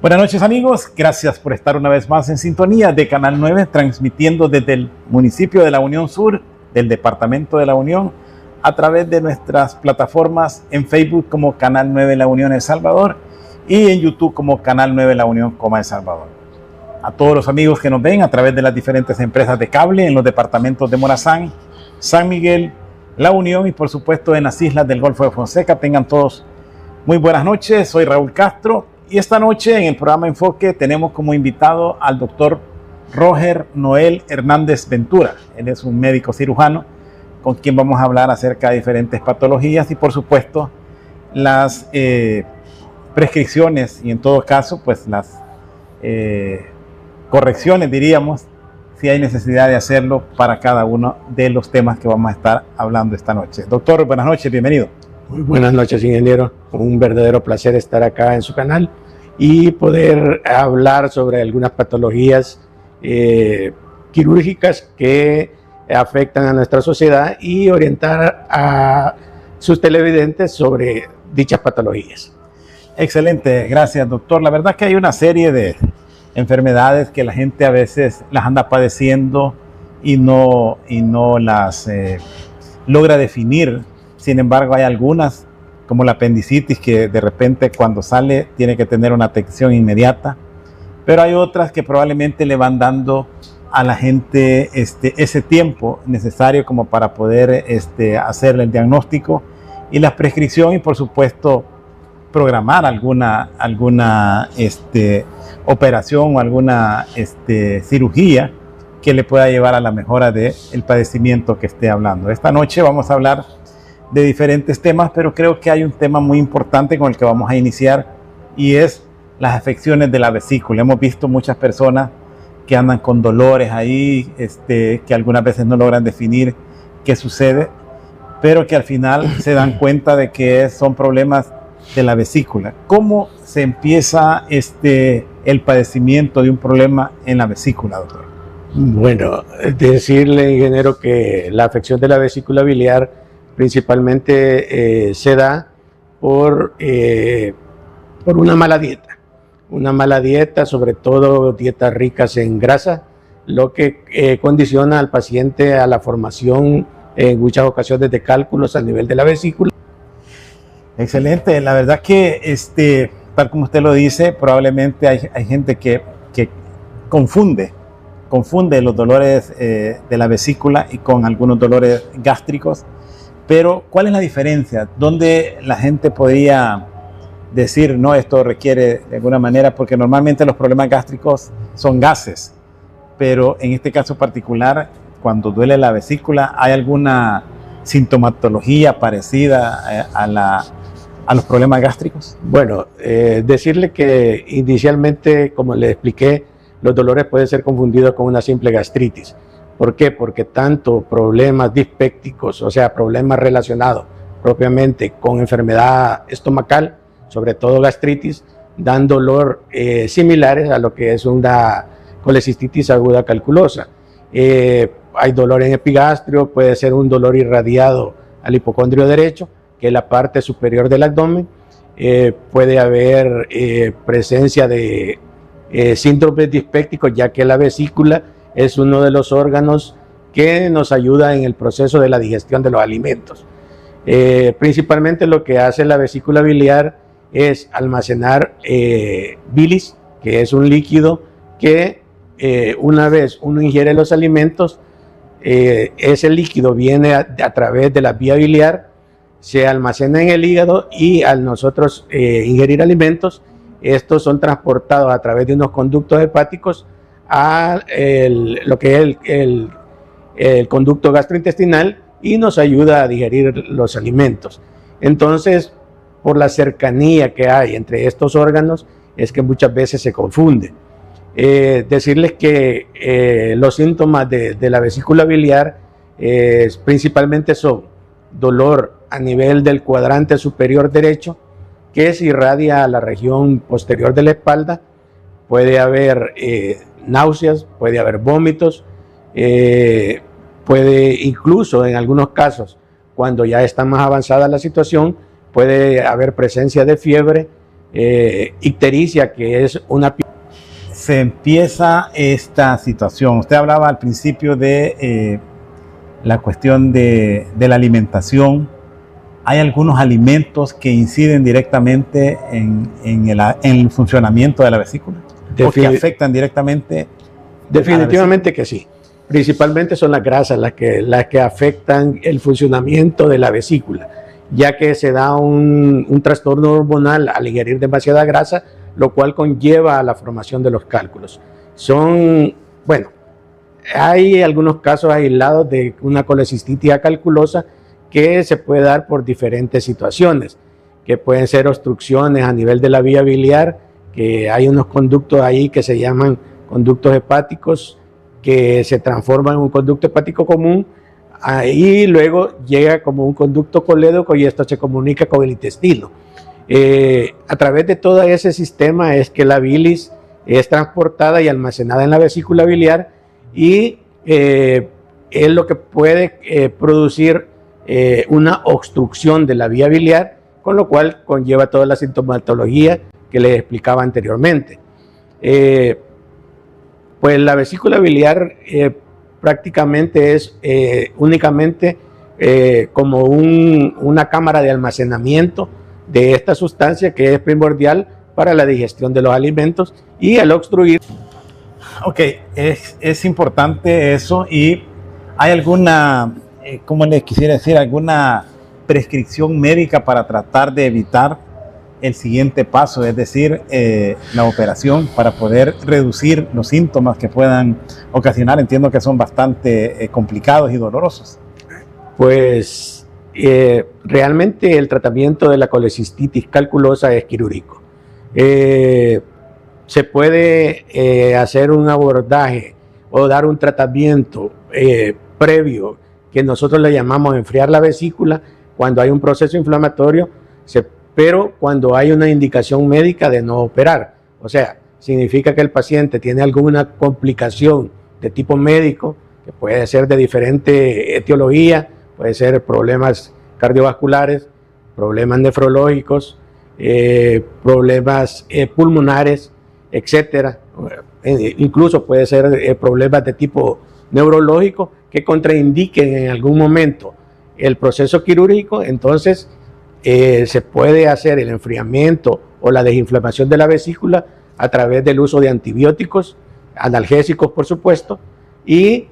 Buenas noches amigos, gracias por estar una vez más en sintonía de Canal 9, transmitiendo desde el municipio de La Unión Sur, del departamento de La Unión, a través de nuestras plataformas en Facebook como Canal 9 La Unión El Salvador y en YouTube como Canal 9 La Unión, El Salvador. A todos los amigos que nos ven a través de las diferentes empresas de cable en los departamentos de Morazán, San Miguel, La Unión y por supuesto en las islas del Golfo de Fonseca, tengan todos muy buenas noches. Soy Raúl Castro. Y esta noche en el programa Enfoque tenemos como invitado al doctor Roger Noel Hernández Ventura. Él es un médico cirujano con quien vamos a hablar acerca de diferentes patologías y por supuesto las prescripciones y en todo caso pues las correcciones, diríamos, si hay necesidad de hacerlo para cada uno de los temas que vamos a estar hablando esta noche. Doctor, buenas noches, bienvenido. Muy buenas noches, ingeniero. Un verdadero placer estar acá en su canal y poder hablar sobre algunas patologías quirúrgicas que afectan a nuestra sociedad y orientar a sus televidentes sobre dichas patologías. Excelente, gracias doctor. La verdad que hay una serie de enfermedades que la gente a veces las anda padeciendo y no las logra definir. Sin embargo, hay algunas, como la apendicitis, que de repente cuando sale tiene que tener una atención inmediata. Pero hay otras que probablemente le van dando a la gente ese tiempo necesario como para poder hacerle el diagnóstico y la prescripción y por supuesto programar alguna operación o alguna cirugía que le pueda llevar a la mejora del padecimiento que esté hablando. Esta noche vamos a hablar de diferentes temas, pero creo que hay un tema muy importante con el que vamos a iniciar y es las afecciones de la vesícula. Hemos visto muchas personas que andan con dolores ahí, que algunas veces no logran definir qué sucede, pero que al final se dan cuenta de que son problemas de la vesícula. ¿Cómo se empieza el padecimiento de un problema en la vesícula, doctor? Bueno, decirle, ingeniero, que la afección de la vesícula biliar principalmente se da por una mala dieta, sobre todo dietas ricas en grasa, lo que condiciona al paciente a la formación en muchas ocasiones de cálculos a nivel de la vesícula. Excelente, la verdad que tal como usted lo dice, probablemente hay gente que confunde los dolores de la vesícula y con algunos dolores gástricos. Pero, ¿cuál es la diferencia? ¿Dónde la gente podría decir, no, esto requiere de alguna manera? Porque normalmente los problemas gástricos son gases, pero en este caso particular, cuando duele la vesícula, ¿hay alguna sintomatología parecida a los problemas gástricos? Bueno, decirle que inicialmente, como le expliqué, los dolores pueden ser confundidos con una simple gastritis. ¿Por qué? Porque tanto problemas dispépticos, o sea, problemas relacionados propiamente con enfermedad estomacal, sobre todo gastritis, dan dolor similares a lo que es una colecistitis aguda calculosa. Hay dolor en epigastrio, puede ser un dolor irradiado al hipocondrio derecho, que es la parte superior del abdomen. Puede haber presencia de síndromes dispépticos, ya que la vesícula es uno de los órganos que nos ayuda en el proceso de la digestión de los alimentos. Principalmente lo que hace la vesícula biliar es almacenar bilis, que es un líquido que una vez uno ingiere los alimentos, ese líquido viene a través de la vía biliar, se almacena en el hígado y al nosotros ingerir alimentos, estos son transportados a través de unos conductos hepáticos a lo que es el conducto gastrointestinal y nos ayuda a digerir los alimentos. Entonces, por la cercanía que hay entre estos órganos, es que muchas veces se confunde. Decirles que los síntomas de la vesícula biliar principalmente son dolor a nivel del cuadrante superior derecho, que se irradia a la región posterior de la espalda. Puede haber náuseas, puede haber vómitos, puede incluso en algunos casos, cuando ya está más avanzada la situación, puede haber presencia de fiebre, ictericia, que es una... Se empieza esta situación. Usted hablaba al principio de la cuestión de la alimentación. ¿Hay algunos alimentos que inciden directamente en el funcionamiento de la vesícula? ¿O que afectan directamente? Definitivamente que sí. Principalmente son las grasas las que afectan el funcionamiento de la vesícula, ya que se da un trastorno hormonal al ingerir demasiada grasa, lo cual conlleva a la formación de los cálculos. Bueno, hay algunos casos aislados de una colecistitis acalculosa que se puede dar por diferentes situaciones, que pueden ser obstrucciones a nivel de la vía biliar, que hay unos conductos ahí que se llaman conductos hepáticos, que se transforman en un conducto hepático común, y luego llega como un conducto colédoco y esto se comunica con el intestino. A través de todo ese sistema es que la bilis es transportada y almacenada en la vesícula biliar, y es lo que puede producir una obstrucción de la vía biliar, con lo cual conlleva toda la sintomatología que les explicaba anteriormente. Pues la vesícula biliar prácticamente es únicamente como una cámara de almacenamiento de esta sustancia que es primordial para la digestión de los alimentos, y al obstruir... Ok, es importante eso. ¿Y hay alguna, cómo les quisiera decir, alguna prescripción médica para tratar de evitar el siguiente paso, es decir, la operación, para poder reducir los síntomas que puedan ocasionar? Entiendo que son bastante complicados y dolorosos. Pues realmente el tratamiento de la colecistitis calculosa es quirúrgico. Se puede hacer un abordaje o dar un tratamiento previo, que nosotros le llamamos enfriar la vesícula, cuando hay un proceso inflamatorio, pero cuando hay una indicación médica de no operar. O sea, significa que el paciente tiene alguna complicación de tipo médico, que puede ser de diferente etiología, puede ser problemas cardiovasculares, problemas nefrológicos, problemas pulmonares, etcétera. Incluso puede ser problemas de tipo neurológico que contraindiquen en algún momento el proceso quirúrgico. Entonces se puede hacer el enfriamiento o la desinflamación de la vesícula a través del uso de antibióticos, analgésicos por supuesto, y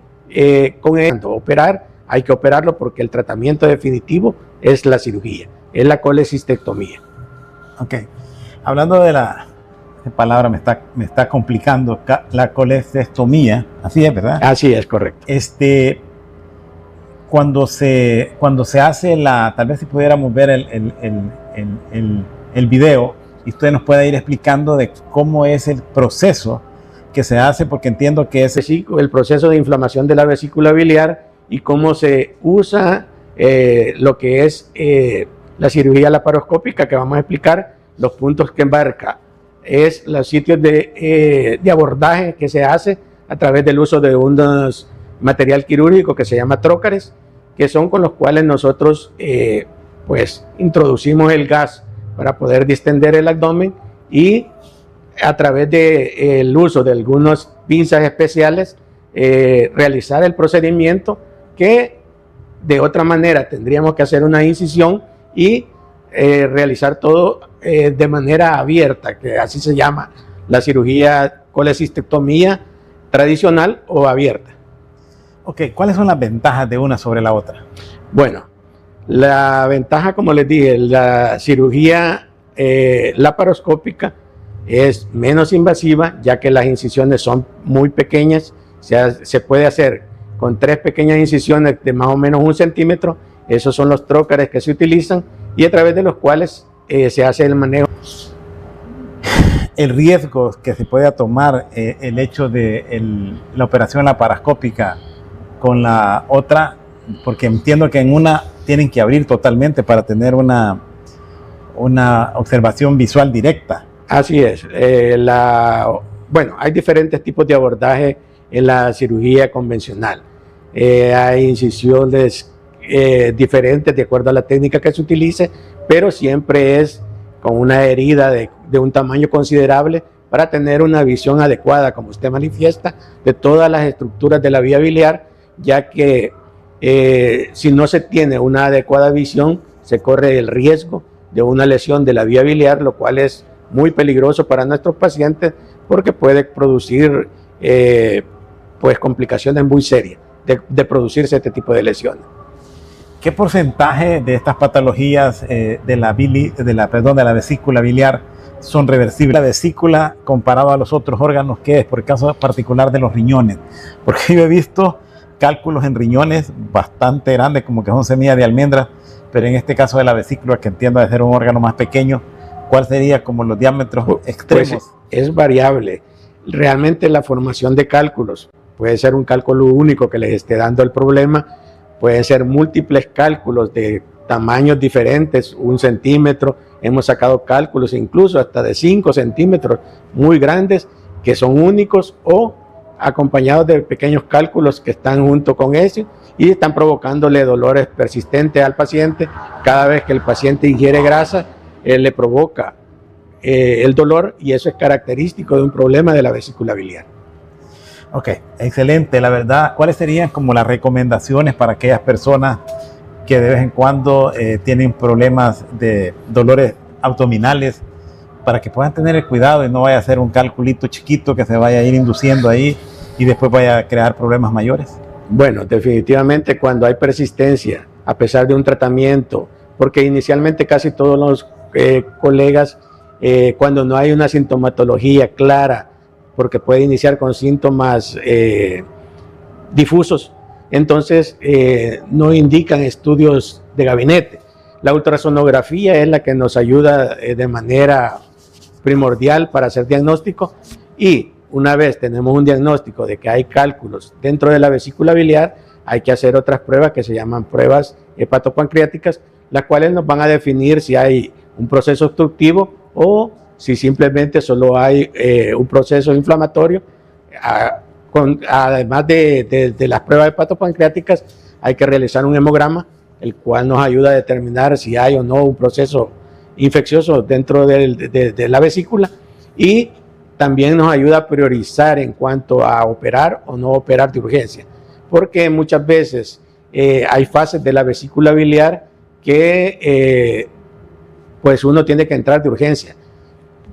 con esto operar, hay que operarlo porque el tratamiento definitivo es la cirugía, es la colecistectomía. Ok, hablando de la palabra me está complicando, la colecistectomía, así es, ¿verdad? Así es, correcto. Cuando se hace tal vez si pudiéramos ver el video y usted nos pueda ir explicando de cómo es el proceso que se hace, porque entiendo que es el proceso de inflamación de la vesícula biliar y cómo se usa lo que es la cirugía laparoscópica, que vamos a explicar los puntos que embarca. Es los sitios de abordaje que se hace a través del uso de un material quirúrgico que se llama trócares, que son con los cuales nosotros pues introducimos el gas para poder distender el abdomen, y a través del uso de algunas pinzas especiales realizar el procedimiento, que de otra manera tendríamos que hacer una incisión y realizar todo de manera abierta, que así se llama la cirugía colecistectomía tradicional o abierta. Ok, ¿cuáles son las ventajas de una sobre la otra? Bueno, la ventaja, como les dije, la cirugía laparoscópica es menos invasiva, ya que las incisiones son muy pequeñas. Se puede hacer con 3 pequeñas incisiones de más o menos 1 centímetro. Esos son los trócares que se utilizan y a través de los cuales se hace el manejo. El riesgo que se puede tomar el hecho de la operación laparoscópica con la otra, porque entiendo que en una tienen que abrir totalmente para tener una observación visual directa. Así es. Bueno, hay diferentes tipos de abordaje en la cirugía convencional. Hay incisiones diferentes de acuerdo a la técnica que se utilice, pero siempre es con una herida de de un tamaño considerable para tener una visión adecuada, como usted manifiesta, de todas las estructuras de la vía biliar, ya que si no se tiene una adecuada visión, se corre el riesgo de una lesión de la vía biliar, lo cual es muy peligroso para nuestros pacientes porque puede producir pues complicaciones muy serias de producirse este tipo de lesiones. ¿Qué porcentaje de estas patologías de la vesícula biliar son reversibles? La vesícula comparado a los otros órganos, ¿qué es? Por el caso particular de los riñones, porque yo he visto cálculos en riñones bastante grandes, como que son semillas de almendra, pero en este caso de la vesícula, que entiendo de ser un órgano más pequeño, ¿cuál sería como los diámetros extremos? Pues es variable. Realmente la formación de cálculos puede ser un cálculo único que les esté dando el problema, pueden ser múltiples cálculos de tamaños diferentes, 1 centímetro, hemos sacado cálculos incluso hasta de 5 centímetros muy grandes que son únicos o acompañados de pequeños cálculos que están junto con eso y están provocándole dolores persistentes al paciente. Cada vez que el paciente ingiere grasa, le provoca el dolor, y eso es característico de un problema de la vesícula biliar. Ok, excelente. La verdad, ¿cuáles serían como las recomendaciones para aquellas personas que de vez en cuando tienen problemas de dolores abdominales, para que puedan tener el cuidado y no vaya a ser un calculito chiquito que se vaya a ir induciendo ahí y después vaya a crear problemas mayores? Bueno, definitivamente cuando hay persistencia, a pesar de un tratamiento, porque inicialmente casi todos los colegas, cuando no hay una sintomatología clara, porque puede iniciar con síntomas difusos, entonces no indican estudios de gabinete. La ultrasonografía es la que nos ayuda de manera primordial para hacer diagnóstico, y una vez tenemos un diagnóstico de que hay cálculos dentro de la vesícula biliar, hay que hacer otras pruebas que se llaman pruebas hepatopancreáticas, las cuales nos van a definir si hay un proceso obstructivo o si simplemente solo hay un proceso inflamatorio. Además de las pruebas hepatopancreáticas, hay que realizar un hemograma, el cual nos ayuda a determinar si hay o no un proceso infeccioso dentro de la vesícula, y también nos ayuda a priorizar en cuanto a operar o no operar de urgencia, porque muchas veces hay fases de la vesícula biliar que pues uno tiene que entrar de urgencia.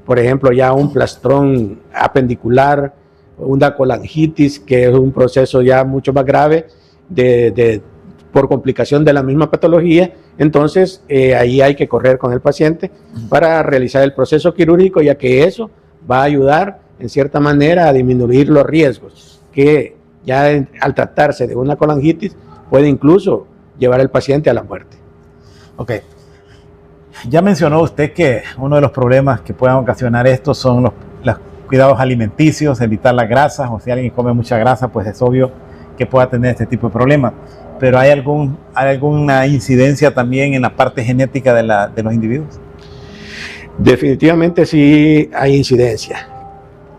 Por ejemplo, ya un plastrón apendicular, una colangitis, que es un proceso ya mucho más grave por complicación de la misma patología. Entonces ahí hay que correr con el paciente para realizar el proceso quirúrgico, ya que eso va a ayudar en cierta manera a disminuir los riesgos que ya al tratarse de una colangitis puede incluso llevar al paciente a la muerte. Ok. Ya mencionó usted que uno de los problemas que puedan ocasionar esto son los cuidados alimenticios, evitar las grasas, o si alguien come mucha grasa, pues es obvio que pueda tener este tipo de problemas. Pero ¿hay alguna incidencia también en la parte genética de los individuos? Definitivamente sí hay incidencia.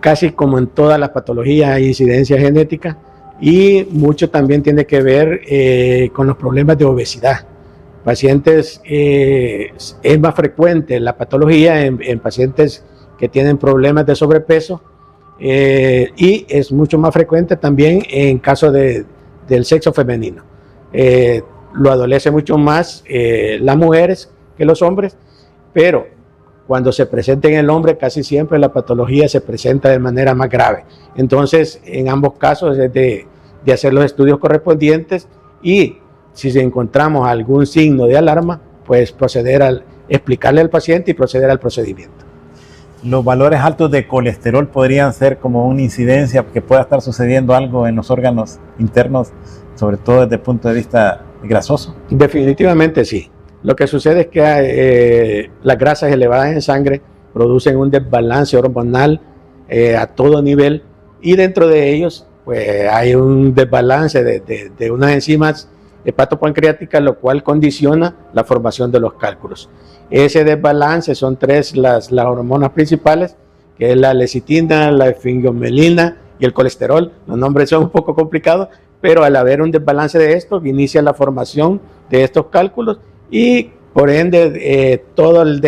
Casi como en todas las patologías hay incidencia genética, y mucho también tiene que ver con los problemas de obesidad. Pacientes, es más frecuente la patología en pacientes que tienen problemas de sobrepeso, y es mucho más frecuente también en casos del sexo femenino. Lo adolece mucho más las mujeres que los hombres, pero cuando se presenta en el hombre, casi siempre la patología se presenta de manera más grave. Entonces, en ambos casos es de hacer los estudios correspondientes, y si encontramos algún signo de alarma, pues explicarle al paciente y proceder al procedimiento. ¿Los valores altos de colesterol podrían ser como una incidencia que pueda estar sucediendo algo en los órganos internos, sobre todo desde el punto de vista grasoso? Definitivamente sí. Lo que sucede es que las grasas elevadas en sangre producen un desbalance hormonal a todo nivel, y dentro de ellos pues hay un desbalance de unas enzimas hepatopancreáticas, lo cual condiciona la formación de los cálculos. Ese desbalance son tres las hormonas principales, que es la lecitina, la esfingomelina y el colesterol. Los nombres son un poco complicados, pero al haber un desbalance de esto, inicia la formación de estos cálculos, y por ende todo el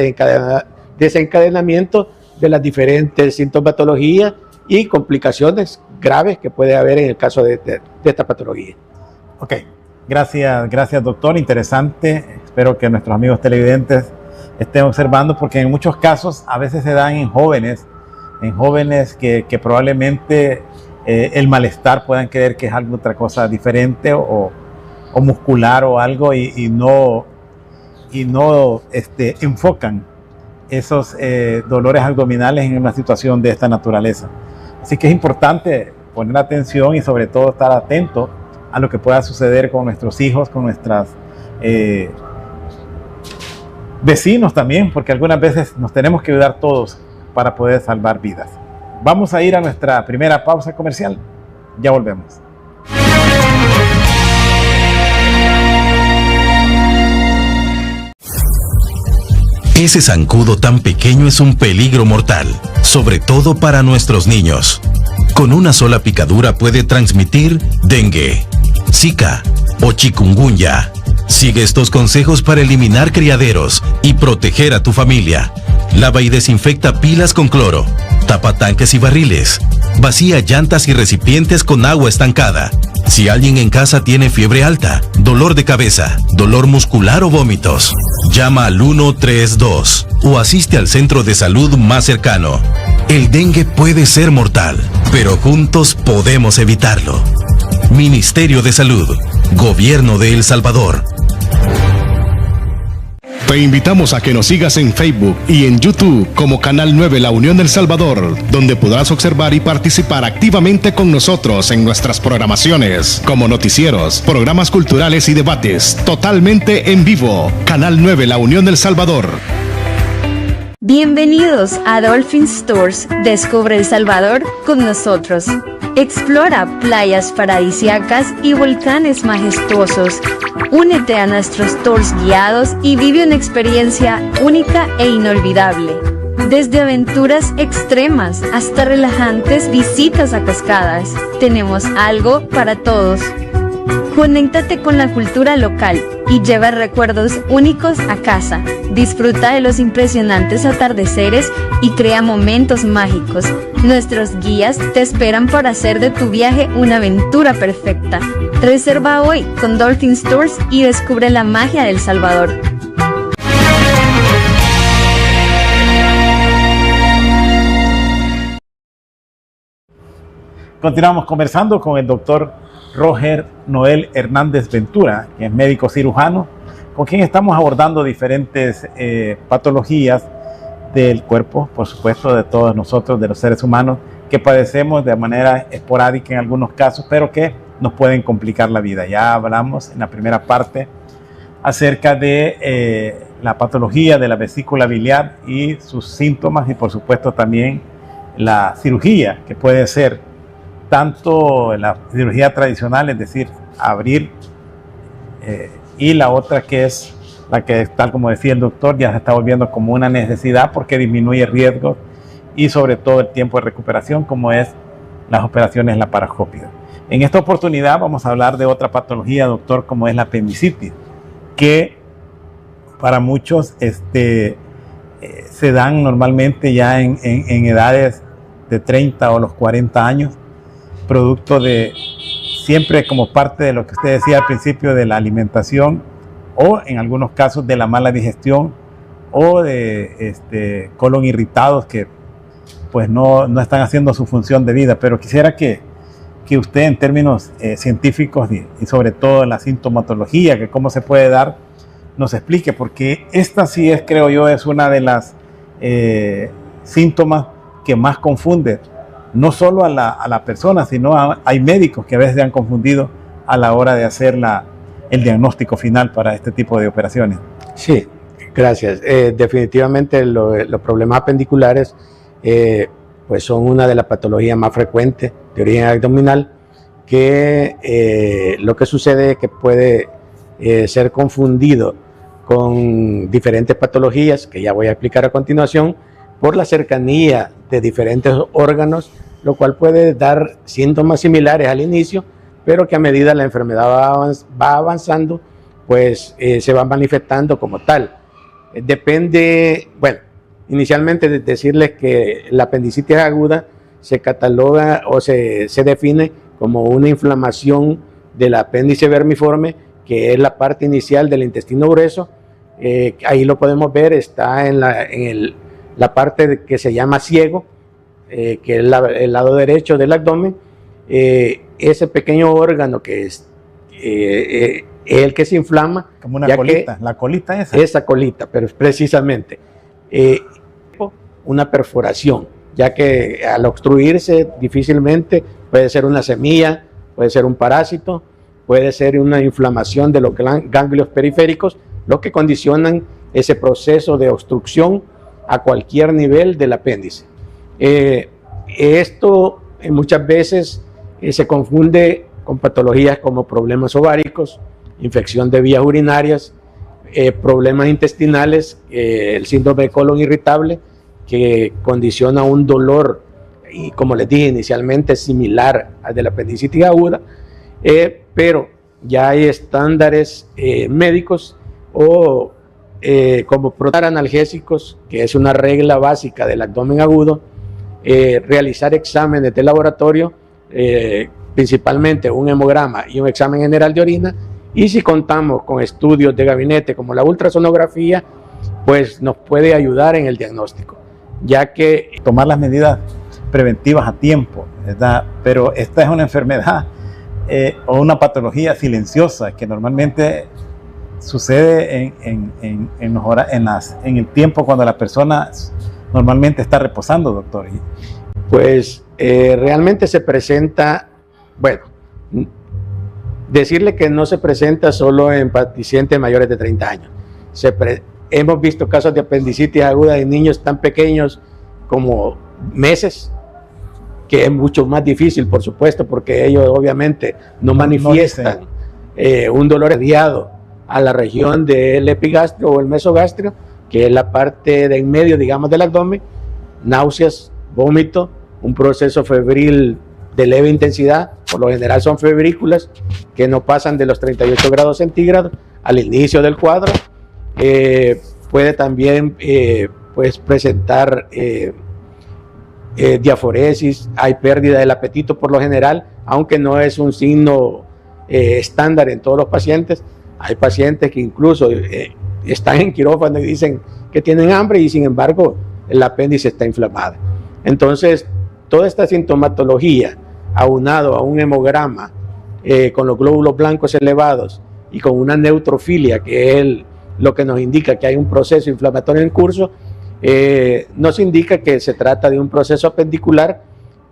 desencadenamiento de las diferentes sintomatologías y complicaciones graves que puede haber en el caso de esta patología. Ok, gracias doctor, interesante. Espero que nuestros amigos televidentes estén observando, porque en muchos casos a veces se dan en jóvenes que probablemente el malestar puedan creer que es algo otra cosa diferente o muscular o algo y no enfocan esos dolores abdominales en una situación de esta naturaleza. Así que es importante poner atención y sobre todo estar atento a lo que pueda suceder con nuestros hijos, con nuestras vecinos también, porque algunas veces nos tenemos que ayudar todos para poder salvar vidas. Vamos a ir a nuestra primera pausa comercial. Ya volvemos. Ese zancudo tan pequeño es un peligro mortal, sobre todo para nuestros niños. Con una sola picadura puede transmitir dengue, zika o chikungunya. Sigue estos consejos para eliminar criaderos y proteger a tu familia. Lava y desinfecta pilas con cloro. Tapa tanques y barriles. Vacía llantas y recipientes con agua estancada. Si alguien en casa tiene fiebre alta, dolor de cabeza, dolor muscular o vómitos, llama al 132 o asiste al centro de salud más cercano. El dengue puede ser mortal, pero juntos podemos evitarlo. Ministerio de Salud, Gobierno de El Salvador. Te invitamos a que nos sigas en Facebook y en YouTube como Canal 9 La Unión del Salvador, donde podrás observar y participar activamente con nosotros en nuestras programaciones, como noticieros, programas culturales y debates, totalmente en vivo. Canal 9 La Unión del Salvador. Bienvenidos a Dolphin Stores. Descubre El Salvador con nosotros. Explora playas paradisíacas y volcanes majestuosos. Únete a nuestros tours guiados y vive una experiencia única e inolvidable. Desde aventuras extremas hasta relajantes visitas a cascadas, tenemos algo para todos. Conéctate con la cultura local y lleva recuerdos únicos a casa. Disfruta de los impresionantes atardeceres y crea momentos mágicos. Nuestros guías te esperan para hacer de tu viaje una aventura perfecta. Reserva hoy con Dolphin Stores y descubre la magia de El Salvador. Continuamos conversando con el doctor Roger Noel Hernández Ventura, que es médico cirujano, con quien estamos abordando diferentes patologías del cuerpo, por supuesto, de todos nosotros, de los seres humanos, que padecemos de manera esporádica en algunos casos, pero que nos pueden complicar la vida. Ya hablamos en la primera parte acerca de la patología de la vesícula biliar y sus síntomas, y por supuesto también la cirugía, que puede ser tanto la cirugía tradicional, es decir, abrir, y la otra que es la que, tal como decía el doctor, ya se está volviendo como una necesidad porque disminuye riesgos y sobre todo el tiempo de recuperación, como es las operaciones laparoscópicas. En esta oportunidad vamos a hablar de otra patología, doctor, como es la apendicitis, que para muchos se dan normalmente ya en edades de 30 o los 40 años, producto de siempre como parte de lo que usted decía al principio de la alimentación, o en algunos casos de la mala digestión o de colon irritados que pues no están haciendo su función de vida. Pero quisiera que usted en términos científicos y sobre todo la sintomatología, que cómo se puede dar, nos explique, porque esta sí es, creo yo, es una de las síntomas que más confunde, no solo a la persona, sino hay médicos que a veces se han confundido a la hora de hacer el diagnóstico final para este tipo de operaciones. Sí, gracias. Definitivamente los problemas apendiculares pues son una de las patologías más frecuentes de origen abdominal, que lo que sucede es que puede ser confundido con diferentes patologías que ya voy a explicar a continuación por la cercanía de diferentes órganos, lo cual puede dar síntomas similares al inicio, pero que a medida la enfermedad va avanzando, pues se va manifestando como tal. Depende, bueno, inicialmente decirles que la apendicitis aguda se cataloga o se define como una inflamación del apéndice vermiforme, que es la parte inicial del intestino grueso. Ahí lo podemos ver, está en la parte que se llama ciego, que es el lado derecho del abdomen. Ese pequeño órgano que es el que se inflama. Como una colita, la colita esa. Esa colita, pero precisamente. Una perforación, ya que al obstruirse difícilmente puede ser una semilla, puede ser un parásito, puede ser una inflamación de los ganglios periféricos, lo que condicionan ese proceso de obstrucción a cualquier nivel del apéndice. Esto muchas veces se confunde con patologías como problemas ováricos, infección de vías urinarias, problemas intestinales, el síndrome de colon irritable, que condiciona un dolor, y como les dije inicialmente, similar al de la apendicitis aguda, pero ya hay estándares médicos o como analgésicos, que es una regla básica del abdomen agudo, realizar exámenes de laboratorio, principalmente un hemograma y un examen general de orina, y si contamos con estudios de gabinete como la ultrasonografía, pues nos puede ayudar en el diagnóstico, ya que tomar las medidas preventivas a tiempo, ¿verdad? Pero esta es una enfermedad o una patología silenciosa que normalmente sucede en el tiempo cuando la persona normalmente está reposando, doctor. Pues realmente se presenta, bueno, decirle que no se presenta solo en pacientes mayores de 30 años. Hemos visto casos de apendicitis aguda en niños tan pequeños como meses, que es mucho más difícil, por supuesto, porque ellos obviamente no manifiestan un dolor radiado a la región del epigastrio o el mesogastrio, que es la parte de en medio, digamos, del abdomen, náuseas, vómito, un proceso febril de leve intensidad, por lo general son febrículas que no pasan de los 38 grados centígrados al inicio del cuadro. Puede también pues presentar diaforesis, hay pérdida del apetito por lo general, aunque no es un signo estándar en todos los pacientes. Hay pacientes que incluso están en quirófano y dicen que tienen hambre y sin embargo el apéndice está inflamado. Entonces, toda esta sintomatología, aunado a un hemograma con los glóbulos blancos elevados y con una neutrofilia, que es lo que nos indica que hay un proceso inflamatorio en curso, nos indica que se trata de un proceso apendicular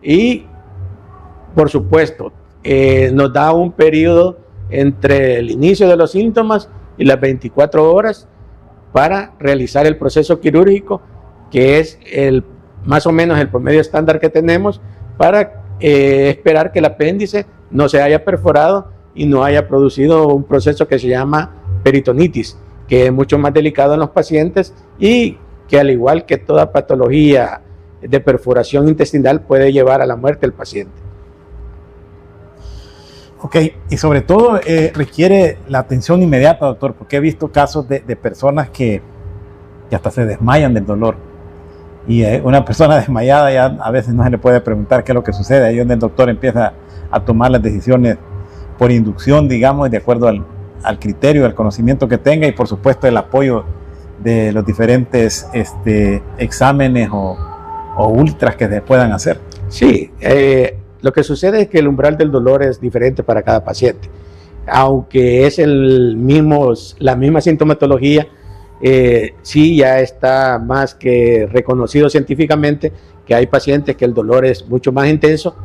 y, por supuesto, nos da un periodo entre el inicio de los síntomas y las 24 horas para realizar el proceso quirúrgico, que es más o menos el promedio estándar que tenemos para esperar que el apéndice no se haya perforado y no haya producido un proceso que se llama peritonitis, que es mucho más delicado en los pacientes y que, al igual que toda patología de perforación intestinal, puede llevar a la muerte del paciente. Ok, y sobre todo requiere la atención inmediata, doctor, porque he visto casos de personas que hasta se desmayan del dolor. Y una persona desmayada ya a veces no se le puede preguntar qué es lo que sucede. Ahí es donde el doctor empieza a tomar las decisiones por inducción, digamos, de acuerdo al criterio, al conocimiento que tenga y por supuesto el apoyo de los diferentes exámenes o ultras que se puedan hacer. Sí, lo que sucede es que el umbral del dolor es diferente para cada paciente. Aunque es la misma sintomatología, sí ya está más que reconocido científicamente que hay pacientes que el dolor es mucho más intenso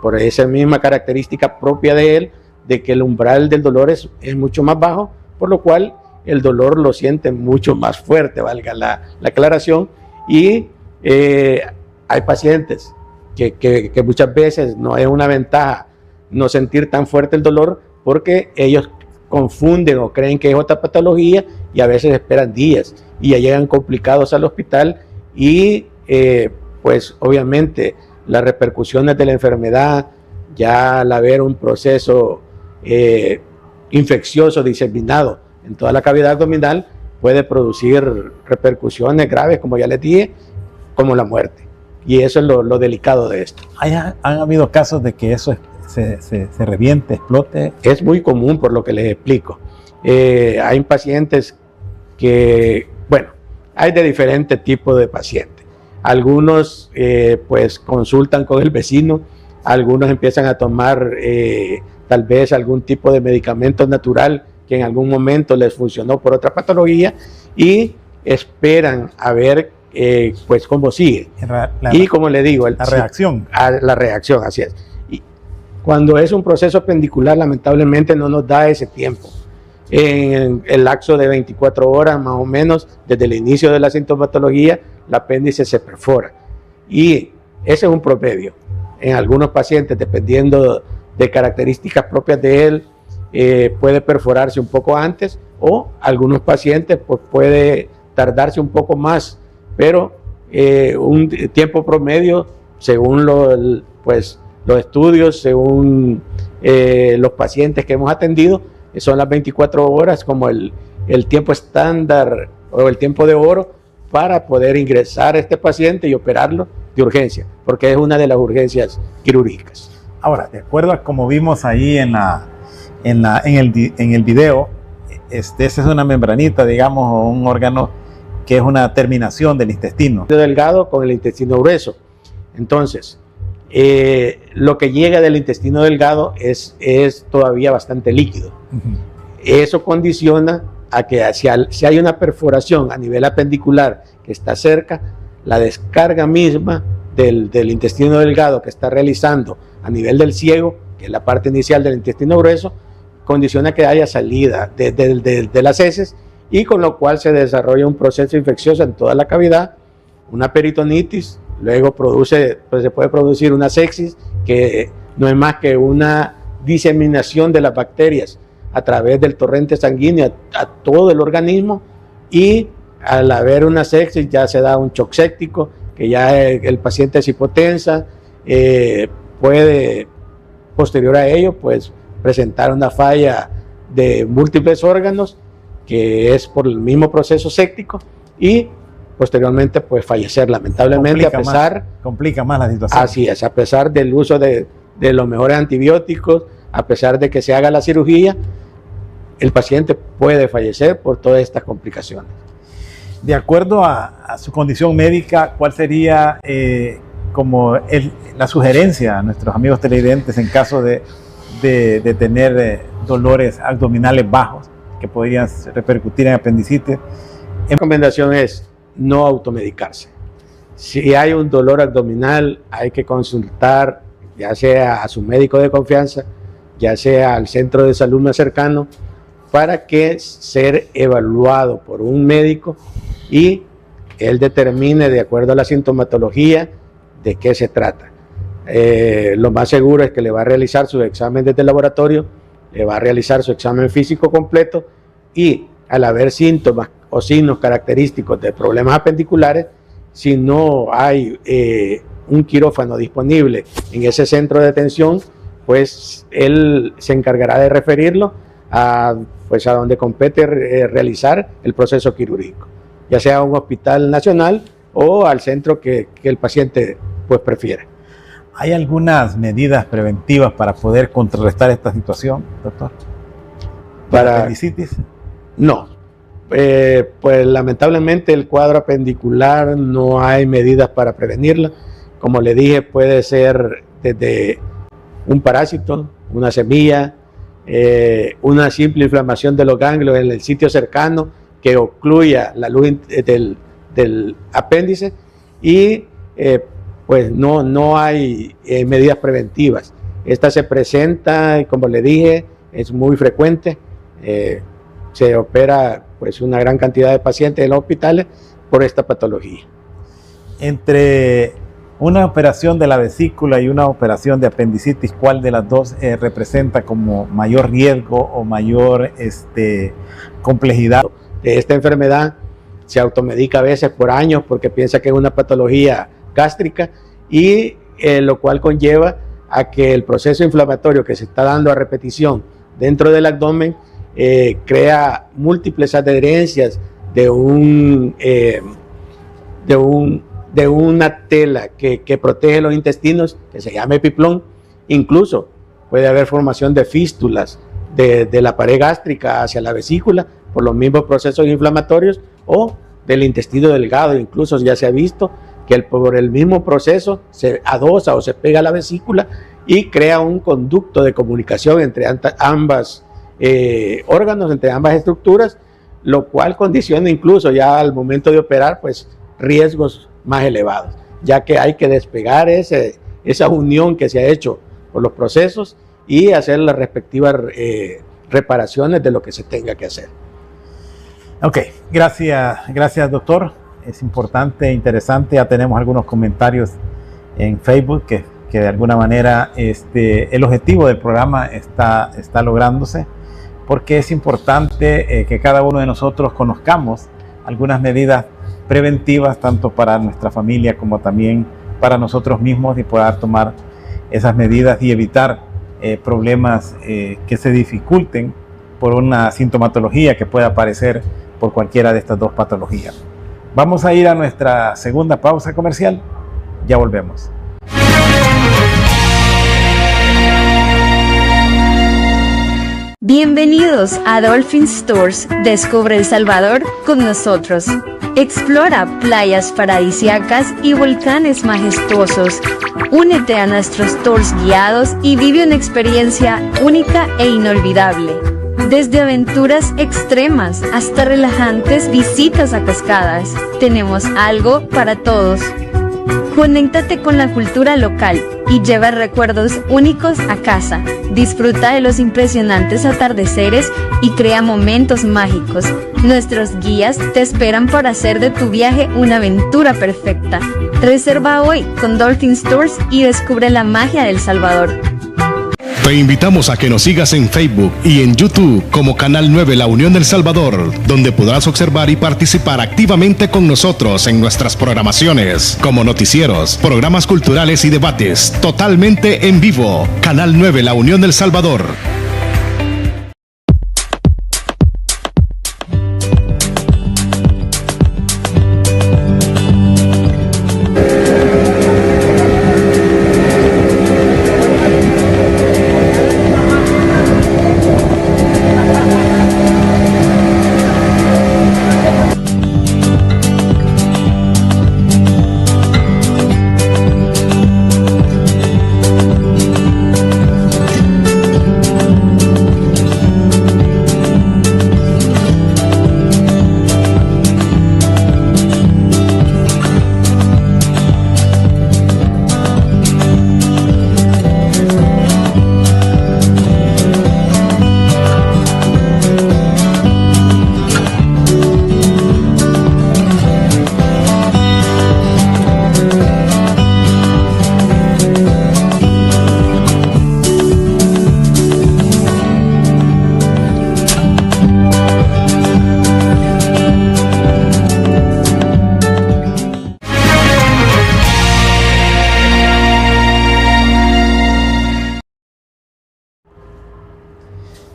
por esa misma característica propia de él, de que el umbral del dolor es mucho más bajo, por lo cual el dolor lo siente mucho más fuerte, valga la aclaración, y hay pacientes que muchas veces no es una ventaja no sentir tan fuerte el dolor porque ellos confunden o creen que es otra patología y a veces esperan días y ya llegan complicados al hospital y pues obviamente las repercusiones de la enfermedad, ya al haber un proceso infeccioso diseminado en toda la cavidad abdominal, puede producir repercusiones graves, como ya les dije, como la muerte. Y eso es lo delicado de esto. ¿Han habido casos de que eso se reviente, explote? Es muy común, por lo que les explico. Hay pacientes que, bueno, hay de diferentes tipos de pacientes. Algunos pues consultan con el vecino, algunos empiezan a tomar tal vez algún tipo de medicamento natural que en algún momento les funcionó por otra patología y esperan a ver pues cómo sigue. Y como le digo, la reacción. La reacción, así es. Y cuando es un proceso pendicular, lamentablemente no nos da ese tiempo. En el lapso de 24 horas más o menos, desde el inicio de la sintomatología, el apéndice se perfora. Y ese es un promedio. En algunos pacientes, dependiendo de características propias de él, puede perforarse un poco antes, o algunos pacientes pues, puede tardarse un poco más, pero un tiempo promedio, según los estudios, según los pacientes que hemos atendido, son las 24 horas como el tiempo estándar o el tiempo de oro para poder ingresar a este paciente y operarlo de urgencia, porque es una de las urgencias quirúrgicas. Ahora, de acuerdo a como vimos ahí en el video, esa es una membranita, digamos, o un órgano que es una terminación del intestino. Delgado con el intestino grueso. Entonces, lo que llega del intestino delgado es todavía bastante líquido. Eso condiciona a que si hay una perforación a nivel apendicular que está cerca, la descarga misma del intestino delgado que está realizando a nivel del ciego, que es la parte inicial del intestino grueso, condiciona que haya salida de las heces, y con lo cual se desarrolla un proceso infeccioso en toda la cavidad, una peritonitis, luego se puede producir una sepsis, que no es más que una diseminación de las bacterias a través del torrente sanguíneo a todo el organismo, y al haber una sepsis ya se da un shock séptico, que ya el paciente es hipotensa, puede posterior a ello pues presentar una falla de múltiples órganos, que es por el mismo proceso séptico, y posteriormente pues fallecer lamentablemente. Complica más la situación. Así es, a pesar del uso de los mejores antibióticos, a pesar de que se haga la cirugía, el paciente puede fallecer por todas estas complicaciones. De acuerdo a su condición médica, ¿cuál sería la sugerencia a nuestros amigos televidentes en caso de tener dolores abdominales bajos que podrían repercutir en apendicitis? La recomendación es no automedicarse. Si hay un dolor abdominal, hay que consultar ya sea a su médico de confianza, ya sea al centro de salud más cercano, para que ser evaluado por un médico y él determine, de acuerdo a la sintomatología, de qué se trata. Lo más seguro es que le va a realizar su examen desde el laboratorio, le va a realizar su examen físico completo, y al haber síntomas o signos característicos de problemas apendiculares, si no hay un quirófano disponible en ese centro de atención, pues él se encargará de referirlo a donde compete realizar el proceso quirúrgico, ya sea a un hospital nacional o al centro que el paciente pues prefiere. ¿Hay algunas medidas preventivas para poder contrarrestar esta situación, doctor? ¿Para apendicitis? No. Pues lamentablemente el cuadro apendicular no hay medidas para prevenirla. Como le dije, puede ser desde un parásito, una semilla, una simple inflamación de los ganglios en el sitio cercano que ocluya la luz del apéndice, y pues no hay medidas preventivas. Esta se presenta, y como le dije, es muy frecuente. Se opera pues una gran cantidad de pacientes en los hospitales por esta patología. Entre una operación de la vesícula y una operación de apendicitis, ¿cuál de las dos representa como mayor riesgo o mayor complejidad? Esta enfermedad se automedica a veces por años porque piensa que es una patología gástrica, y lo cual conlleva a que el proceso inflamatorio que se está dando a repetición dentro del abdomen crea múltiples adherencias de una tela que protege los intestinos, que se llama epiplón. Incluso puede haber formación de fístulas de la pared gástrica hacia la vesícula por los mismos procesos inflamatorios, o del intestino delgado. Incluso ya se ha visto que por el mismo proceso se adosa o se pega a la vesícula y crea un conducto de comunicación entre ambas órganos, entre ambas estructuras, lo cual condiciona incluso ya al momento de operar pues riesgos más elevados, ya que hay que despegar esa unión que se ha hecho por los procesos y hacer las respectivas reparaciones de lo que se tenga que hacer. Ok, gracias doctor. Es importante, interesante. Ya tenemos algunos comentarios en Facebook que de alguna manera el objetivo del programa está lográndose, porque es importante que cada uno de nosotros conozcamos algunas medidas preventivas, tanto para nuestra familia como también para nosotros mismos, y poder tomar esas medidas y evitar problemas que se dificulten por una sintomatología que pueda aparecer por cualquiera de estas dos patologías. Vamos a ir a nuestra segunda pausa comercial. Ya volvemos. Bienvenidos a Dolphin Stores. Descubre El Salvador con nosotros. Explora playas paradisíacas y volcanes majestuosos. Únete a nuestros tours guiados y vive una experiencia única e inolvidable. Desde aventuras extremas hasta relajantes visitas a cascadas, tenemos algo para todos. Conéctate con la cultura local y lleva recuerdos únicos a casa. Disfruta de los impresionantes atardeceres y crea momentos mágicos. Nuestros guías te esperan para hacer de tu viaje una aventura perfecta. Reserva hoy con Dolphin Stores y descubre la magia de El Salvador. Te invitamos a que nos sigas en Facebook y en YouTube como Canal 9 La Unión del Salvador, donde podrás observar y participar activamente con nosotros en nuestras programaciones, como noticieros, programas culturales y debates, totalmente en vivo. Canal 9 La Unión del Salvador.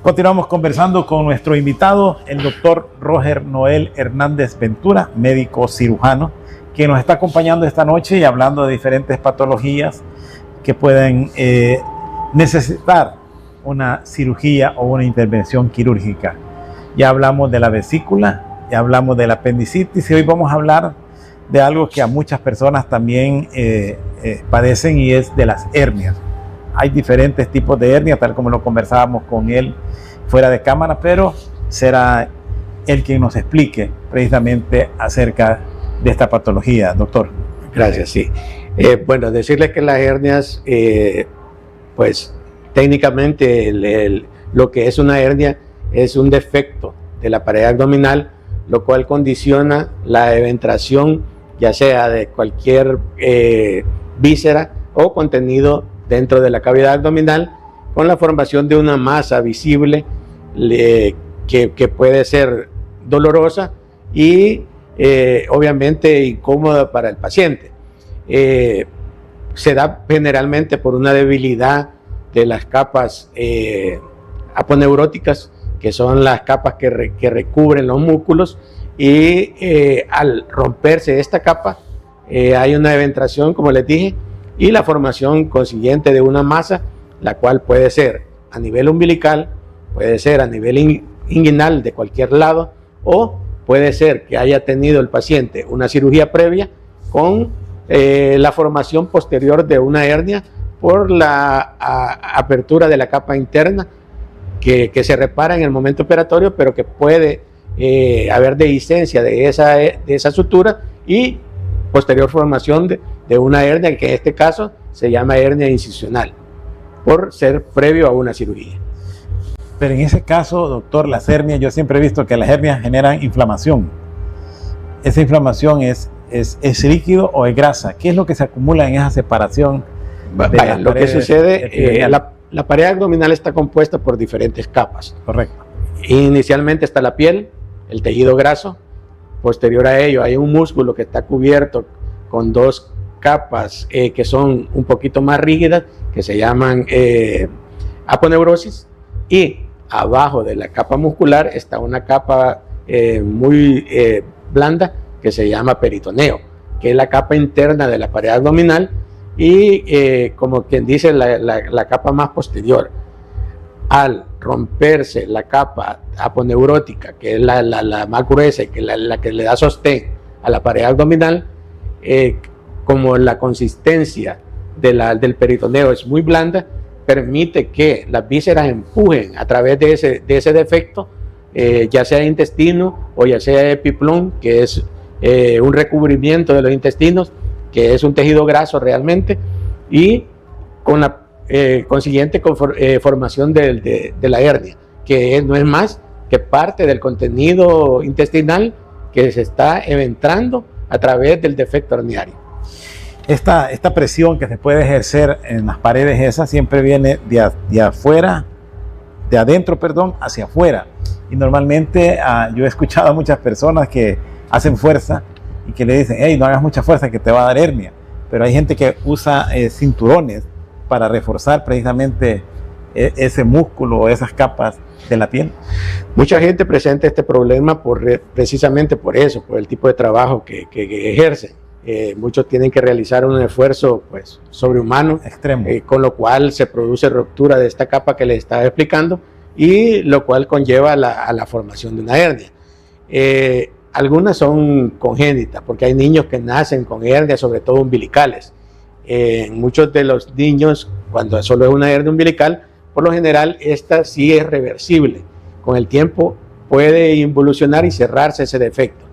Continuamos conversando con nuestro invitado, el doctor Roger Noel Hernández Ventura, médico cirujano, que nos está acompañando esta noche y hablando de diferentes patologías que pueden necesitar una cirugía o una intervención quirúrgica. Ya hablamos de la vesícula, ya hablamos de la apendicitis, y hoy vamos a hablar de algo que a muchas personas también padecen, y es de las hernias. Hay diferentes tipos de hernias, tal como lo conversábamos con él fuera de cámara, pero será él quien nos explique precisamente acerca de esta patología, doctor. Gracias, sí. Bueno, decirles que las hernias, pues técnicamente lo que es una hernia es un defecto de la pared abdominal, lo cual condiciona la eventración, ya sea de cualquier víscera o contenido dentro de la cavidad abdominal, con la formación de una masa visible que puede ser dolorosa y obviamente incómoda para el paciente. Se da generalmente por una debilidad de las capas aponeuróticas, que son las capas que recubren los músculos, y al romperse esta capa hay una eventración, como les dije, y la formación consiguiente de una masa, la cual puede ser a nivel umbilical, puede ser a nivel inguinal de cualquier lado, o puede ser que haya tenido el paciente una cirugía previa con la formación posterior de una hernia por la apertura de la capa interna que se repara en el momento operatorio, pero que puede haber dehiscencia de esa sutura y posterior formación de una hernia, que en este caso se llama hernia incisional, por ser previo a una cirugía. Pero en ese caso, doctor, las hernias, yo siempre he visto que las hernias generan inflamación. ¿Esa inflamación es líquido o es grasa? ¿Qué es lo que se acumula en esa separación? Lo que sucede, la pared abdominal está compuesta por diferentes capas. Correcto. Inicialmente está la piel, el tejido graso. Posterior a ello hay un músculo que está cubierto con dos capas que son un poquito más rígidas, que se llaman aponeurosis, y abajo de la capa muscular está una capa muy blanda que se llama peritoneo, que es la capa interna de la pared abdominal y como quien dice la capa más posterior. Al romperse la capa aponeurótica, que es la más gruesa y que la que le da sostén a la pared abdominal, como la consistencia del peritoneo es muy blanda, permite que las vísceras empujen a través de ese defecto, ya sea intestino o ya sea epiplón, que es un recubrimiento de los intestinos, que es un tejido graso realmente, y con la consiguiente formación de la hernia, que no es más que parte del contenido intestinal que se está eventrando a través del defecto herniario. Esta presión que se puede ejercer en las paredes esas siempre viene de adentro, hacia afuera. Y normalmente yo he escuchado a muchas personas que hacen fuerza y que le dicen, hey, no hagas mucha fuerza que te va a dar hernia. Pero hay gente que usa cinturones para reforzar precisamente ese músculo o esas capas de la piel. Mucha gente presenta este problema precisamente por eso, por el tipo de trabajo que ejercen. Muchos tienen que realizar un esfuerzo pues, sobrehumano, extremo, con lo cual se produce ruptura de esta capa que les estaba explicando y lo cual conlleva a la formación de una hernia. Algunas son congénitas, porque hay niños que nacen con hernias, sobre todo umbilicales. Muchos de los niños, cuando solo es una hernia umbilical, por lo general esta sí es reversible. Con el tiempo puede involucionar y cerrarse ese defecto.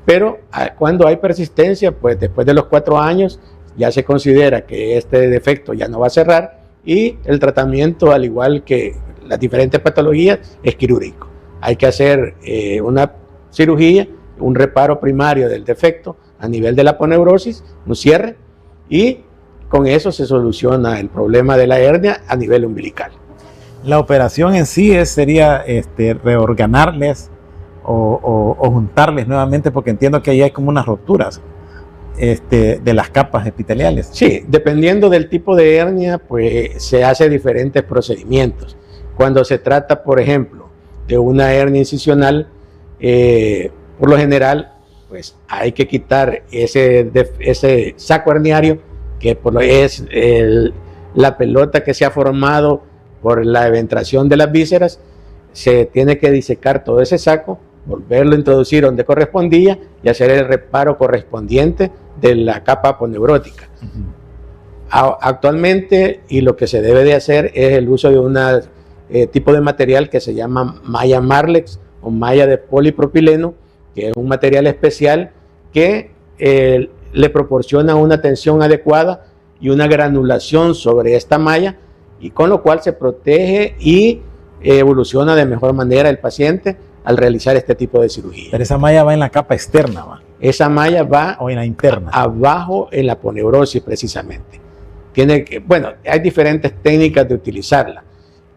Pero cuando hay persistencia, pues después de los 4 años ya se considera que este defecto ya no va a cerrar y el tratamiento, al igual que las diferentes patologías, es quirúrgico. Hay que hacer una cirugía, un reparo primario del defecto a nivel de la aponeurosis, un cierre, y con eso se soluciona el problema de la hernia a nivel umbilical. La operación en sí sería reorganarles o juntarles nuevamente, porque entiendo que ahí hay como unas rupturas de las capas epiteliales. Sí, dependiendo del tipo de hernia, pues se hace diferentes procedimientos. Cuando se trata, por ejemplo, de una hernia incisional, por lo general, pues hay que quitar ese saco herniario, que es la pelota que se ha formado por la eventración de las vísceras. Se tiene que disecar todo ese saco, volverlo a introducir donde correspondía y hacer el reparo correspondiente de la capa aponeurótica. Actualmente, y lo que se debe de hacer es el uso de un tipo de material que se llama malla Marlex o malla de polipropileno, que es un material especial que le proporciona una tensión adecuada y una granulación sobre esta malla, y con lo cual se protege y evoluciona de mejor manera el paciente al realizar este tipo de cirugía. Pero esa malla va en la capa externa, ¿va? Esa malla va o en la interna, abajo en la aponeurosis precisamente. Bueno, hay diferentes técnicas de utilizarla.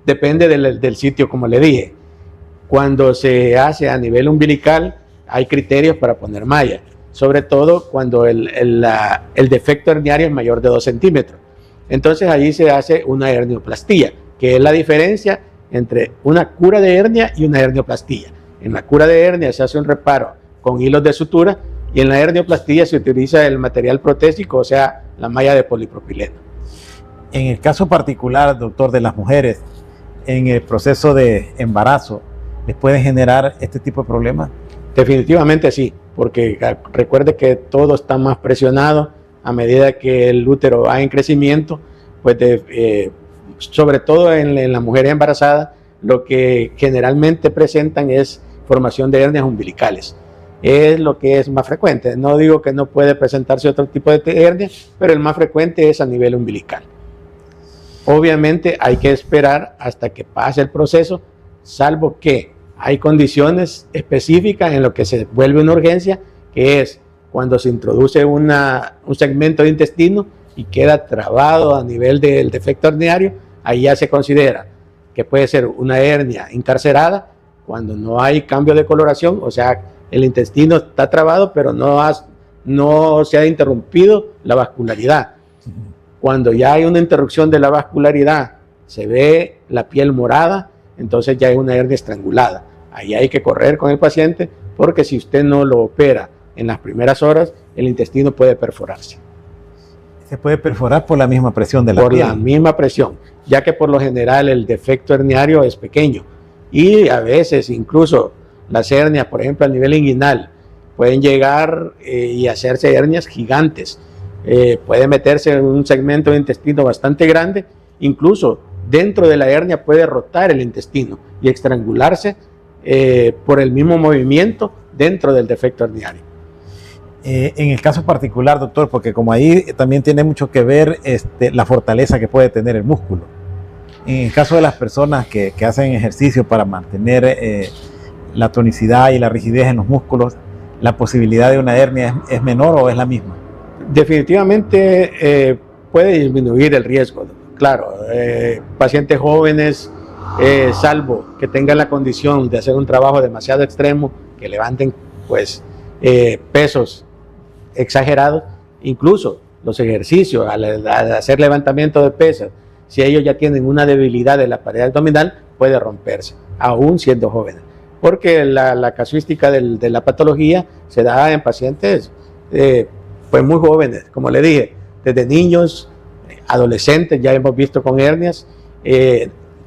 Depende del sitio, como le dije. Cuando se hace a nivel umbilical, hay criterios para poner malla, sobre todo cuando el defecto herniario es mayor de 2 centímetros. Entonces allí se hace una hernioplastía, que es la diferencia entre una cura de hernia y una hernioplastía. En la cura de hernia se hace un reparo con hilos de sutura, y en la hernioplastia se utiliza el material protésico, o sea, la malla de polipropileno. En el caso particular, doctor, de las mujeres, en el proceso de embarazo, ¿les puede generar este tipo de problemas? Definitivamente sí, porque recuerde que todo está más presionado a medida que el útero va en crecimiento, pues sobre todo en la mujer embarazada, lo que generalmente presentan es formación de hernias umbilicales. Es lo que es más frecuente. No digo que no puede presentarse otro tipo de hernia, pero el más frecuente es a nivel umbilical. Obviamente hay que esperar hasta que pase el proceso, salvo que hay condiciones específicas en lo que se vuelve una urgencia, que es cuando se introduce un segmento de intestino y queda trabado a nivel del defecto herniario. Ahí ya se considera que puede ser una hernia encarcerada cuando no hay cambio de coloración, o sea, el intestino está trabado, pero no se ha interrumpido la vascularidad. Cuando ya hay una interrupción de la vascularidad, se ve la piel morada, entonces ya hay una hernia estrangulada. Ahí hay que correr con el paciente, porque si usted no lo opera en las primeras horas, el intestino puede perforarse. Se puede perforar por la misma presión de la piel. Por la misma presión, ya que por lo general el defecto herniario es pequeño, y a veces incluso las hernias, por ejemplo, a nivel inguinal, pueden llegar y hacerse hernias gigantes. Puede meterse en un segmento de intestino bastante grande, incluso dentro de la hernia puede rotar el intestino y estrangularse por el mismo movimiento dentro del defecto herniario. En el caso particular, doctor, porque como ahí también tiene mucho que ver la fortaleza que puede tener el músculo. En el caso de las personas que hacen ejercicio para mantener la tonicidad y la rigidez en los músculos, ¿la posibilidad de una hernia es menor o es la misma? Definitivamente puede disminuir el riesgo. Claro, pacientes jóvenes, salvo que tengan la condición de hacer un trabajo demasiado extremo, que levanten pues pesos exagerados, incluso los ejercicios al hacer levantamiento de pesas, si ellos ya tienen una debilidad de la pared abdominal, puede romperse, aún siendo jóvenes, porque la casuística de la patología se da en pacientes pues muy jóvenes, como le dije, desde niños, adolescentes, ya hemos visto con hernias,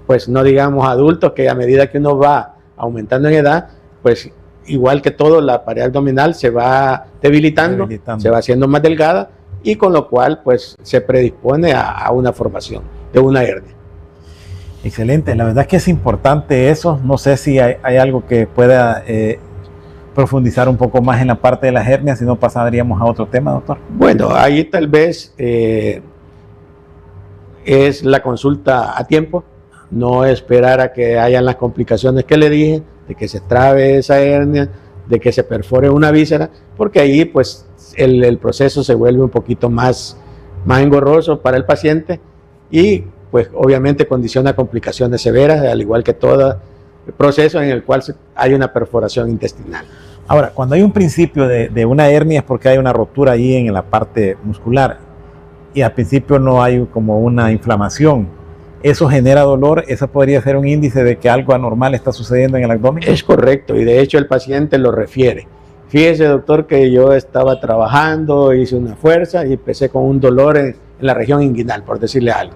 pues no digamos adultos, que a medida que uno va aumentando en edad, pues igual que todo, la pared abdominal se va debilitando, se va haciendo más delgada, y con lo cual pues se predispone a una formación de una hernia. Excelente, la verdad es que es importante eso. No sé si hay algo que pueda profundizar un poco más en la parte de las hernias, si no pasaríamos a otro tema, doctor. Bueno, ahí tal vez es la consulta a tiempo, no esperar a que hayan las complicaciones que le dije, de que se trabe esa hernia, de que se perfore una víscera, porque ahí pues el proceso se vuelve un poquito más engorroso para el paciente y pues obviamente condiciona complicaciones severas, al igual que todo el proceso en el cual hay una perforación intestinal. Ahora, cuando hay un principio de una hernia es porque hay una rotura ahí en la parte muscular y al principio no hay como una inflamación. ¿Eso genera dolor? ¿Eso podría ser un índice de que algo anormal está sucediendo en el abdomen? Es correcto, y de hecho el paciente lo refiere. Fíjese, doctor, que yo estaba trabajando, hice una fuerza y empecé con un dolor en la región inguinal, por decirle algo.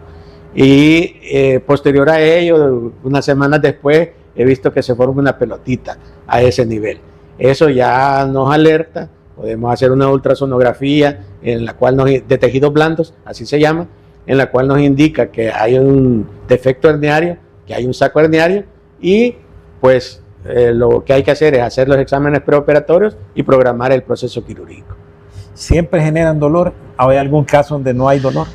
Y posterior a ello, unas semanas después, he visto que se forma una pelotita a ese nivel. Eso ya nos alerta, podemos hacer una ultrasonografía en la cual de tejidos blandos, así se llama, en la cual nos indica que hay un defecto herniario, que hay un saco herniario, y pues lo que hay que hacer es hacer los exámenes preoperatorios y programar el proceso quirúrgico. ¿Siempre generan dolor? ¿O hay algún caso donde no hay dolor?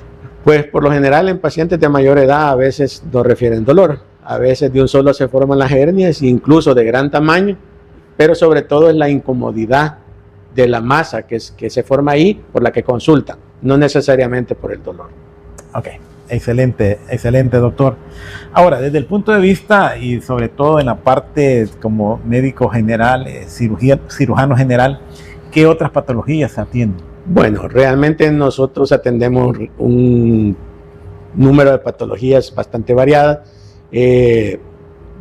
Pues por lo general en pacientes de mayor edad a veces nos refieren dolor, a veces de un solo se forman las hernias, incluso de gran tamaño, pero sobre todo es la incomodidad de la masa que se forma ahí por la que consultan, no necesariamente por el dolor. Ok, excelente, excelente, doctor. Ahora, desde el punto de vista y sobre todo en la parte como médico general, cirujano general, ¿qué otras patologías se atienden? Bueno, realmente nosotros atendemos un número de patologías bastante variadas.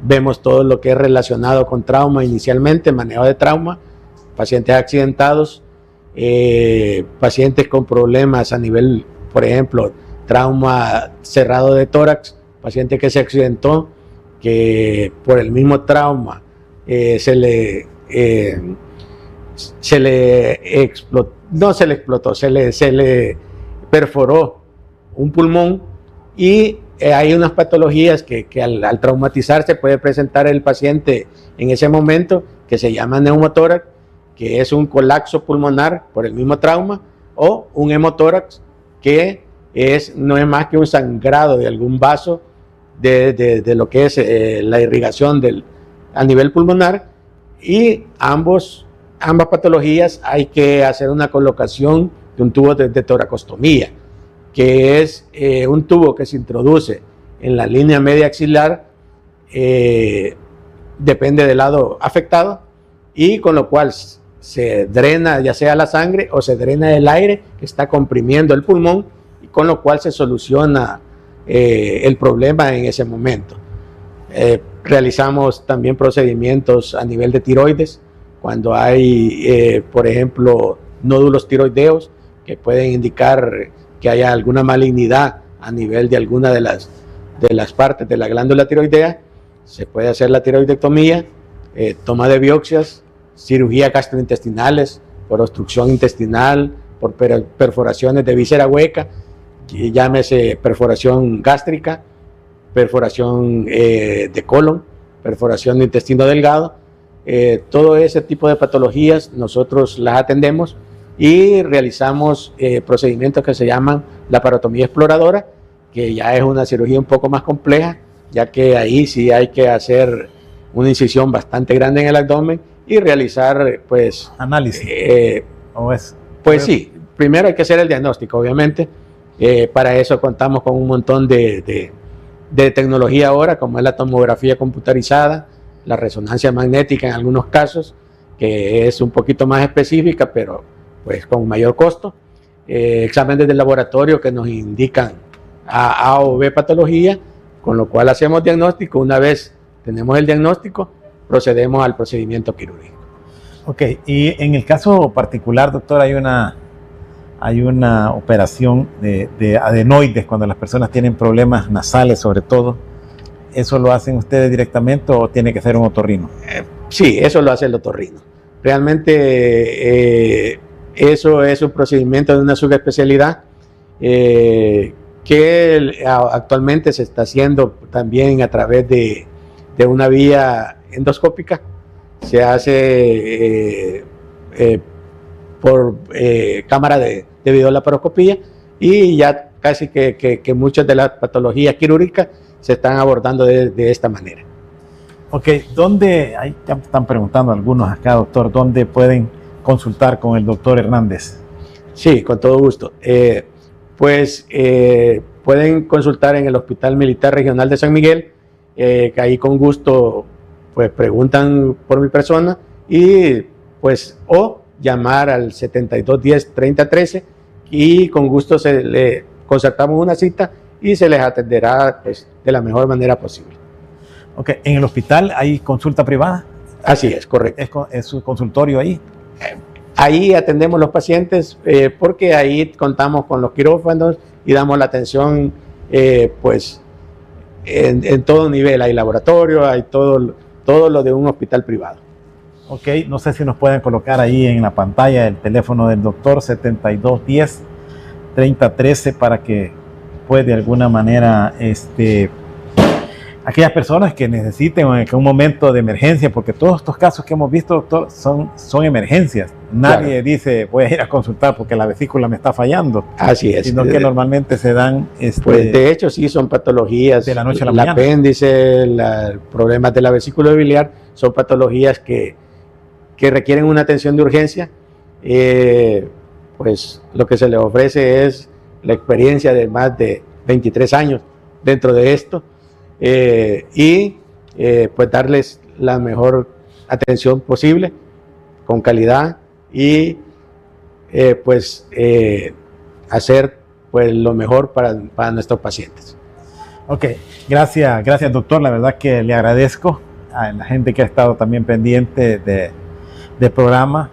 Vemos todo lo que es relacionado con trauma inicialmente, manejo de trauma, pacientes accidentados, pacientes con problemas a nivel, por ejemplo, trauma cerrado de tórax, paciente que se accidentó, que por el mismo trauma se le perforó un pulmón, y hay unas patologías que al traumatizarse puede presentar el paciente en ese momento, que se llama neumotórax, que es un colapso pulmonar por el mismo trauma, o un hemotórax, que no es más que un sangrado de algún vaso de lo que es la irrigación a nivel pulmonar. Y ambas patologías hay que hacer una colocación de un tubo de toracostomía, que es un tubo que se introduce en la línea media axilar, depende del lado afectado, y con lo cual se drena ya sea la sangre o se drena el aire que está comprimiendo el pulmón, y con lo cual se soluciona el problema en ese momento. Realizamos también procedimientos a nivel de tiroides, cuando hay, por ejemplo, nódulos tiroideos que pueden indicar que haya alguna malignidad a nivel de alguna de las partes de la glándula tiroidea. Se puede hacer la tiroidectomía, toma de biopsias, cirugía gastrointestinales, por obstrucción intestinal, por perforaciones de víscera hueca, llámese perforación gástrica, perforación de colon, perforación de intestino delgado. Todo ese tipo de patologías nosotros las atendemos y realizamos procedimientos que se llaman laparotomía exploradora, que ya es una cirugía un poco más compleja, ya que ahí sí hay que hacer una incisión bastante grande en el abdomen y realizar, pues, análisis. Pues sí, primero hay que hacer el diagnóstico, obviamente. Para eso contamos con un montón de tecnología ahora, como es la tomografía computarizada, la resonancia magnética en algunos casos, que es un poquito más específica, pero pues con mayor costo. Exámenes de laboratorio que nos indican A o B patología, con lo cual hacemos diagnóstico. Una vez tenemos el diagnóstico, procedemos al procedimiento quirúrgico. Ok, y en el caso particular, doctor, hay una operación de adenoides cuando las personas tienen problemas nasales, sobre todo. ¿Eso lo hacen ustedes directamente o tiene que ser un otorrino? Sí, eso lo hace el otorrino. Realmente eso es un procedimiento de una subespecialidad que actualmente se está haciendo también a través de una vía endoscópica. Se hace por cámara de videolaparoscopía, y ya casi que muchas de las patologías quirúrgicas se están abordando de esta manera. Ok, ahí ya están preguntando algunos acá, doctor, ¿dónde pueden consultar con el doctor Hernández? Sí, con todo gusto. Pueden consultar en el Hospital Militar Regional de San Miguel, que ahí con gusto pues preguntan por mi persona, y pues o llamar al 7210-3013, y con gusto le concertamos una cita y se les atenderá pues de la mejor manera posible. Ok, ¿en el hospital hay consulta privada? Así es, correcto. ¿Es su consultorio ahí? Ahí atendemos los pacientes porque ahí contamos con los quirófanos y damos la atención pues en todo nivel. Hay laboratorio, hay todo lo de un hospital privado. Ok, no sé si nos pueden colocar ahí en la pantalla el teléfono del doctor 7210-3013 para que pues de alguna manera aquellas personas que necesiten en un momento de emergencia, porque todos estos casos que hemos visto, doctor, son emergencias. Nadie claro dice voy a ir a consultar porque la vesícula me está fallando. Así es. Sino que normalmente se dan pues de hecho sí son patologías de la noche a la mañana. El apéndice, problemas de la vesícula biliar son patologías que requieren una atención de urgencia. Pues lo que se les ofrece es la experiencia de más de 23 años dentro de esto, pues darles la mejor atención posible, con calidad, y hacer pues lo mejor para nuestros pacientes. Ok, gracias doctor, la verdad que le agradezco a la gente que ha estado también pendiente del programa.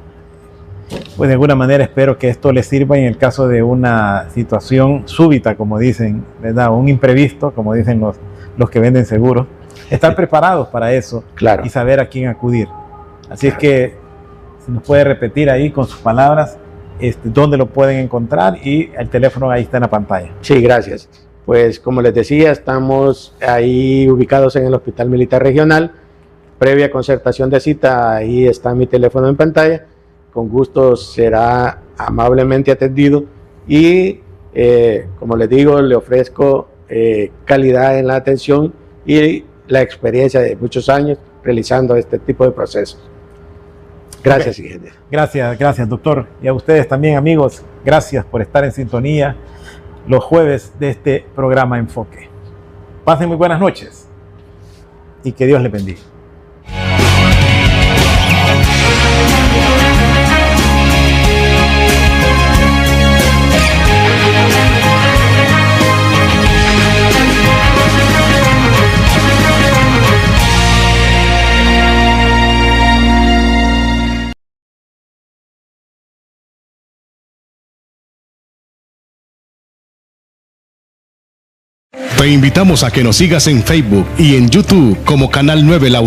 pues de alguna manera espero que esto les sirva en el caso de una situación súbita, como dicen, ¿verdad? Un imprevisto, como dicen los que venden seguros. Estar preparados para eso, claro, y saber a quién acudir. Así es que si nos puede repetir ahí con sus palabras dónde lo pueden encontrar, y el teléfono ahí está en la pantalla. Sí, gracias. Pues como les decía, estamos ahí ubicados en el Hospital Militar Regional. Previa concertación de cita, ahí está mi teléfono en pantalla. Con gusto será amablemente atendido y, como les digo, le ofrezco calidad en la atención y la experiencia de muchos años realizando este tipo de procesos. Gracias, ingeniero. Gracias, doctor. Y a ustedes también, amigos, gracias por estar en sintonía los jueves de este programa Enfoque. Pasen muy buenas noches y que Dios les bendiga. Te invitamos a que nos sigas en Facebook y en YouTube como Canal 9 La